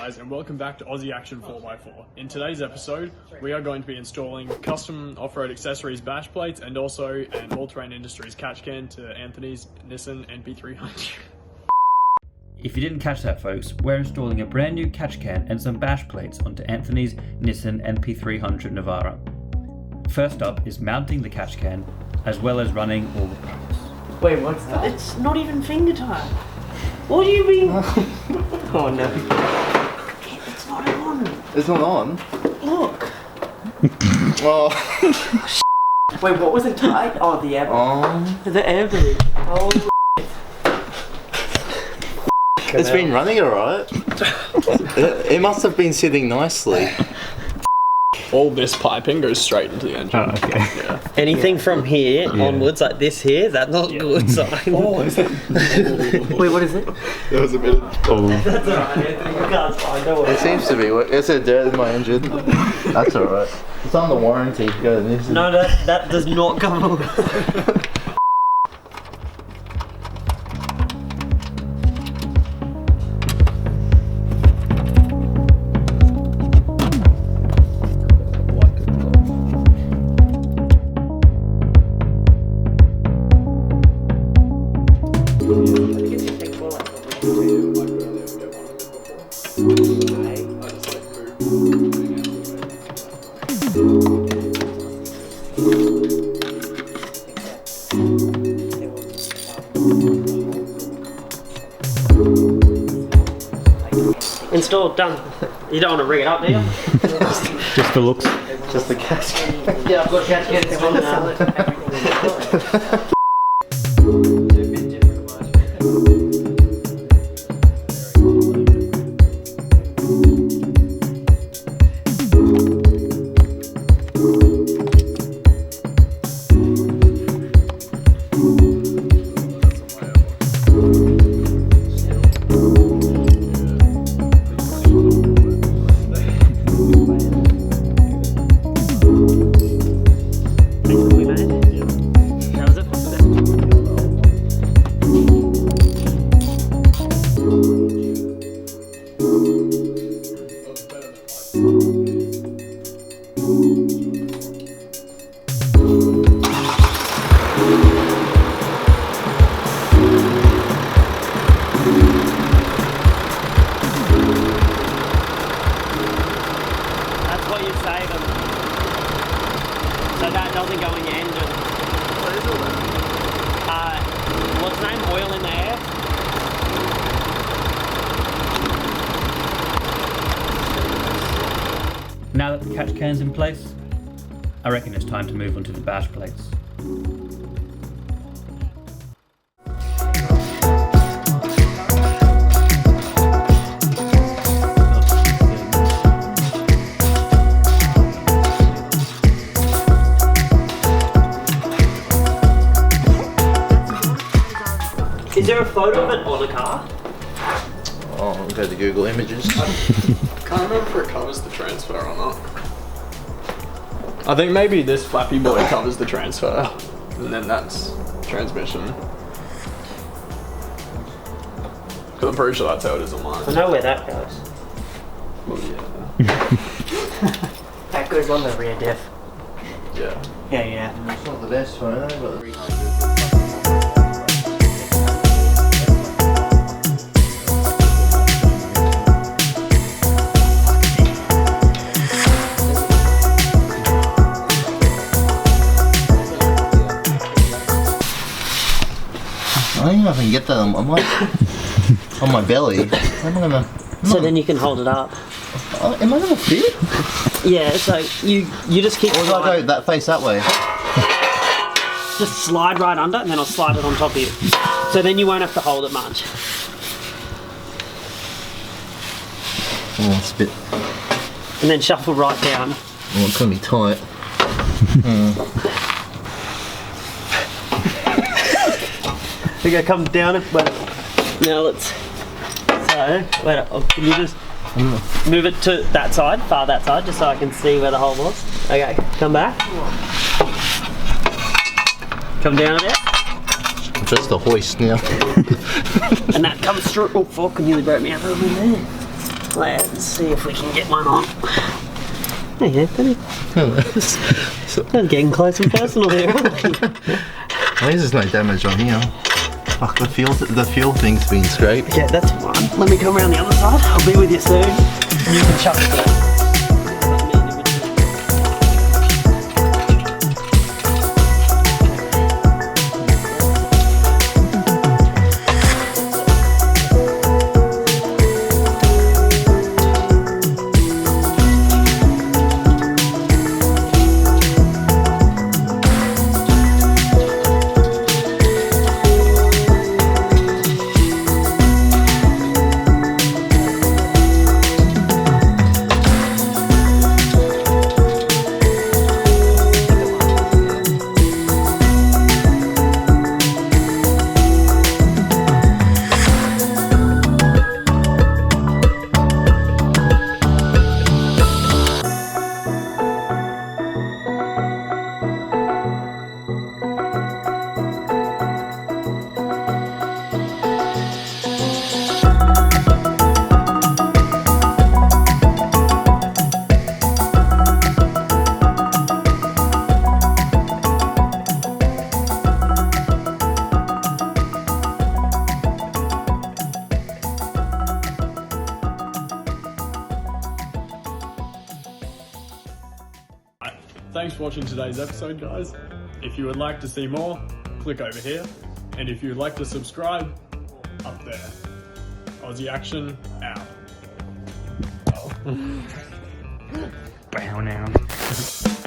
guys, and welcome back to Aussie Action 4x4. In today's episode, we are going to be installing custom off-road accessories bash plates and also an All-Terrain Industries catch can to Anthony's Nissan NP300. If you didn't catch that, folks, we're installing a brand new catch can and some bash plates onto Anthony's Nissan NP300 NAVARA. First up is mounting the catch can, as well as running all the parts. Wait, what's that? It's not even finger time. What do you mean? Oh no. It's not on. It's not on? Look. Oh. Wait, what was it tied? Oh, the air brake. The air brake. Oh. It's been running alright. It must have been sitting nicely. All this piping goes straight into the engine. Oh, okay. Yeah. Anything from here onwards, like this here, that's not good sign. Oh, is it? Wait, what is it? There was a bit of... Oh. That's alright, Anthony. You can't find it. It seems to be. It's a dirt in my engine. That's alright. It's under warranty. Go to this. No, that does not come on. Installed, done. You don't want to rig it up, do you? Just the looks. Just the catch. Yeah, I've got catch cans on now. So that doesn't go in your engine. What is all that? What's the name? Oil in the air? Now that the catch can's in place, I reckon it's time to move on to the bash plates. Is there a photo of it on a car? Oh, I'll go to Google Images. I can't remember if it covers the transfer or not. I think maybe this flappy boy covers the transfer, and then that's transmission. Because I'm pretty sure that's how it is on mine. I know where that goes. Well, yeah. That goes on the rear diff. Yeah. Yeah. It's not the best phone, but... I don't even know if I can get that on my belly. So then you can hold it up. Am I gonna fit? Yeah, so you just keep. Or do I go that face that way? Just slide right under, and then I'll slide it on top of you. So then you won't have to hold it much. Oh, it's a bit. And then shuffle right down. Oh, it's gonna be tight. We're gonna come down and wait. Now let's. So wait. Can you just move it to that side, that side, just so I can see where the hole was. Okay, come back. Come down a bit. Just a hoist now. And that comes through. Oh fuck, I nearly broke me out over there. Let's see if we can get one on. Hey Anthony. We're getting close and personal here, aren't we? At least there's no damage on here. Fuck, the fuel thing's been scraped. Yeah, that's fine. Let me come around the other side. I'll be with you soon. You can chuck it there. Thanks for watching today's episode, guys. If you would like to see more, click over here. And if you would like to subscribe, up there. Aussie Action, out. Brown out.